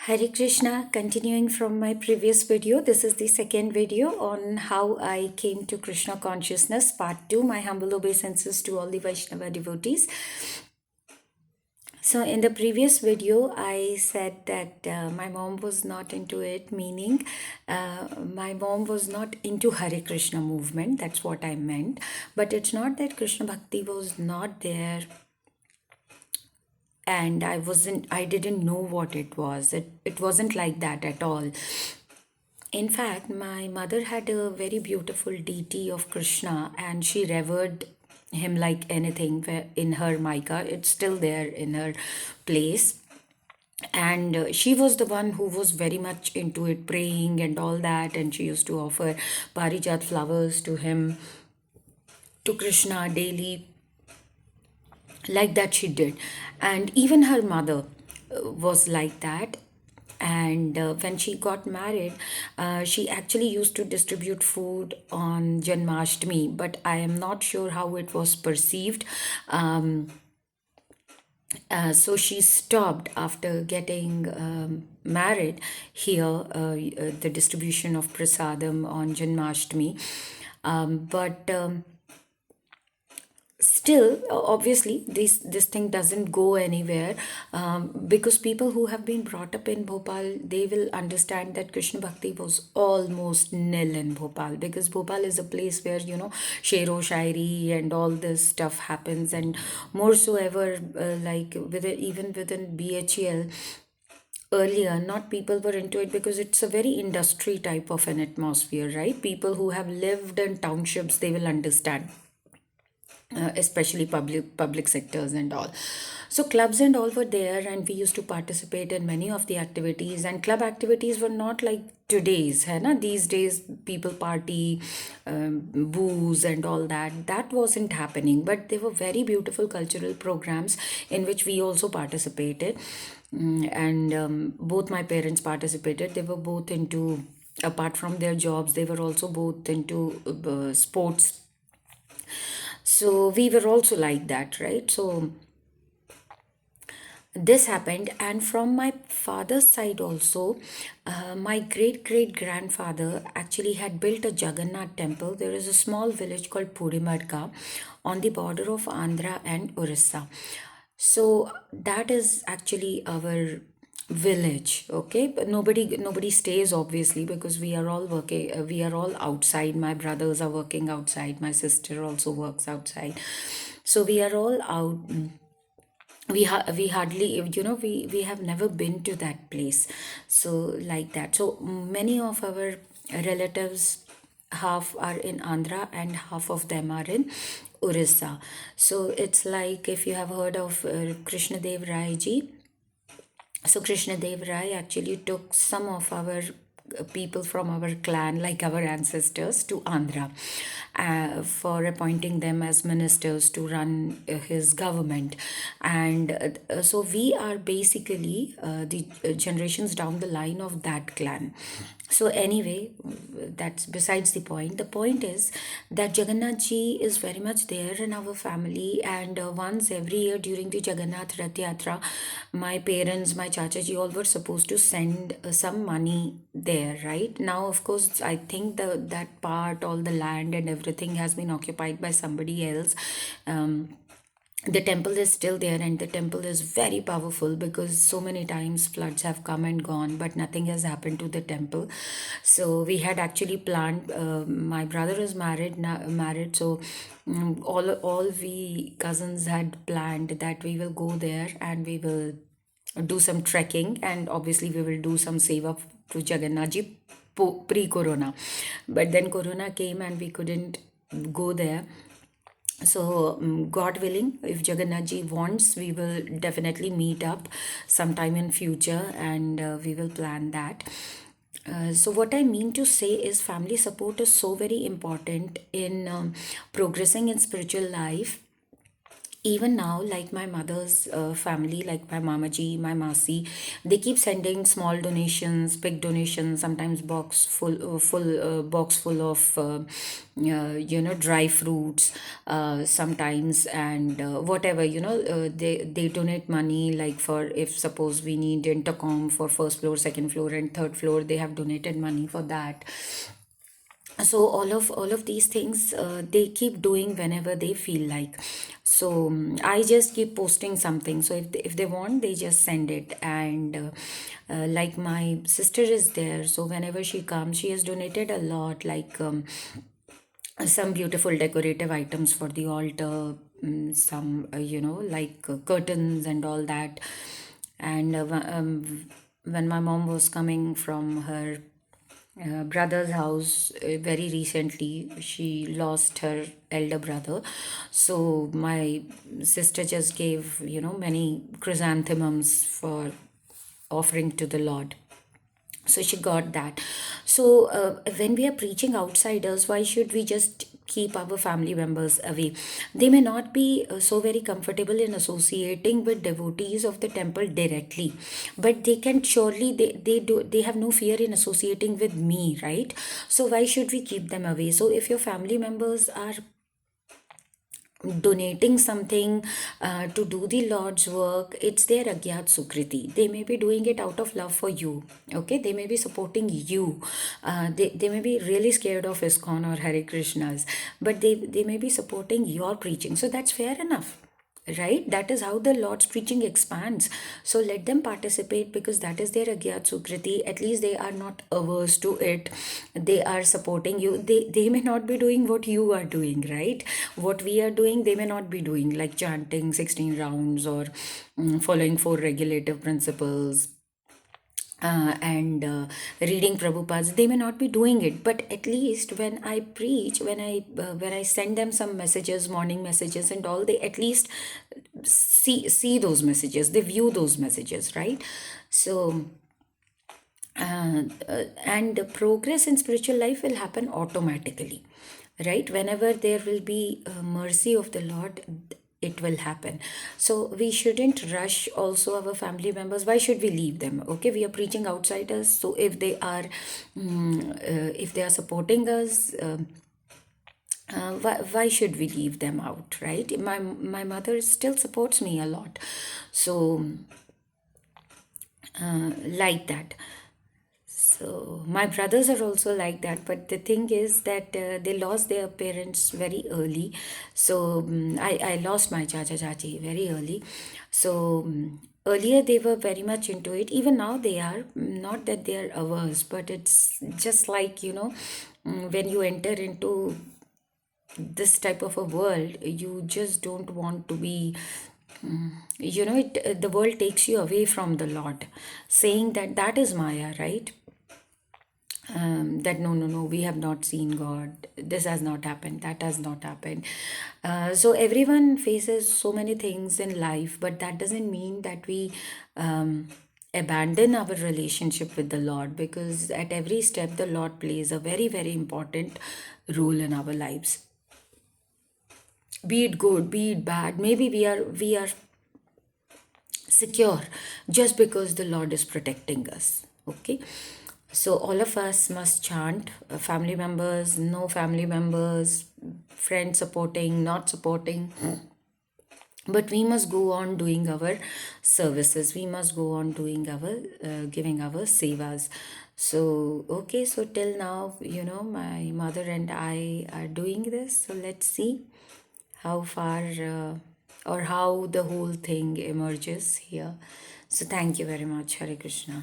Hare Krishna, continuing from my previous video, this is the second video on how I came to Krishna consciousness, part 2, my humble obeisances to all the Vaishnava devotees. So in the previous video, I said that my mom was not into it, meaning my mom was not into Hare Krishna movement, that's what I meant. But it's not that Krishna Bhakti was not there and I didn't know what it was. It wasn't like that at all. In fact, my mother had a very beautiful deity of Krishna and she revered him like anything in her Maika. It's still there in her place. And she was the one who was very much into it, praying and all that. And she used to offer parijat flowers to him, to Krishna daily, like that she did. And even her mother was like that. And when she got married, she actually used to distribute food on Janmashtami, but I am not sure how it was perceived. So she stopped after getting married here, the distribution of prasadam on Janmashtami. But still, obviously this thing doesn't go anywhere, because people who have been brought up in Bhopal, they will understand that Krishna Bhakti was almost nil in Bhopal, because Bhopal is a place where shero shairi and all this stuff happens. And more so ever, like even within BHEL, earlier not people were into it because it's a very industry type of an atmosphere, right? People who have lived in townships, they will understand, especially public sectors and all. So clubs and all were there, and we used to participate in many of the activities. And club activities were not like today's, hai na? These days people party, booze and all that. That wasn't happening, but there were very beautiful cultural programs in which we also participated. And both my parents participated. They were both into, apart from their jobs, they were also both into sports. So we were also like that, right? So this happened. And from my father's side also, my great great grandfather actually had built a Jagannath temple. There is a small village called Purimarka on the border of Andhra and Orissa. So that is actually our village. Okay, but nobody stays, obviously, because we are all working, we are all outside. My brothers are working outside, my sister also works outside, so we are all out. We hardly, we have never been to that place. So like that, so many of our relatives, half are in Andhra and half of them are in Orissa. So it's like, if you have heard of Krishna Dev Rai ji. So Krishna Dev Rai actually took some of our people from our clan, like our ancestors, to Andhra for appointing them as ministers to run his government. And so we are basically the generations down the line of that clan. So anyway, that's besides the point. The point is that Jagannath ji is very much there in our family, and once every year during the Jagannath Rath Yatra, my parents, my chacha ji, all were supposed to send some money there. Right now, of course, I think that part, all the land and everything, has been occupied by somebody else. The temple is still there, and the temple is very powerful, because so many times floods have come and gone, but nothing has happened to the temple. So we had actually planned, my brother is married, so all we cousins had planned that we will go there and we will do some trekking, and obviously we will do some seva to Jagannath ji pre-corona. But then corona came and we couldn't go there. So God willing, if Jagannath ji wants, we will definitely meet up sometime in future, and we will plan that. So what I mean to say is, family support is so very important in progressing in spiritual life. even now, like my mother's family, like my mamaji, my masi, they keep sending small donations, big donations, sometimes box full of dry fruits, sometimes, and whatever, they donate money, like for, if suppose we need intercom for first floor, second floor, and third floor, they have donated money for that. So all of these things, they keep doing whenever they feel like. So I just keep posting something, so if they want, they just send it. And like my sister is there, so whenever she comes, she has donated a lot, like some beautiful decorative items for the altar, some like curtains and all that. And when my mom was coming from her brother's house, very recently she lost her elder brother, so my sister just gave many chrysanthemums for offering to the Lord. So she got that. So when we are preaching outsiders, why should we just keep our family members away? They may not be so very comfortable in associating with devotees of the temple directly, but they can surely, they have no fear in associating with me, right? So why should we keep them away? So if your family members are donating something to do the Lord's work, it's their Agyat Sukriti. They may be doing it out of love for you. Okay, they may be supporting you. They may be really scared of ISKCON or Hare Krishnas, but they may be supporting your preaching. So that's fair enough, right? That is how the Lord's preaching expands. So let them participate, because that is their Agyat Sukriti. At least they are not averse to it. They are supporting you. They may not be doing what you are doing, right? What we are doing, they may not be doing, like chanting 16 rounds, or following four regulative principles, and reading Prabhupada's. They may not be doing it, but at least when I preach, when I send them some messages, morning messages and all, they at least see those messages, they view those messages, right? So and the progress in spiritual life will happen automatically, right? Whenever there will be mercy of the Lord, it will happen. So we shouldn't rush also our family members. Why should we leave them? Okay, we are preaching outsiders, so if they are supporting us, why should we leave them out, right? My mother still supports me a lot. So like that. So my brothers are also like that, but the thing is that they lost their parents very early. So I lost my chacha chachi very early. So earlier they were very much into it. Even now they are. Not that they are averse, but it's just like, when you enter into this type of a world, you just don't want to be, the world takes you away from the Lord, saying that that is Maya, right? That no, we have not seen God, this has not happened, that has not happened. So everyone faces so many things in life, but that doesn't mean that we abandon our relationship with the Lord, because at every step the Lord plays a very very important role in our lives, be it good, be it bad. Maybe we are secure just because the Lord is protecting us. Okay, so all of us must chant, family members, no family members, friends supporting, not supporting, but we must go on doing our services, we must go on doing our giving our sevas. So okay, so till now, my mother and I are doing this, so let's see how far or how the whole thing emerges here. So thank you very much. Hare Krishna.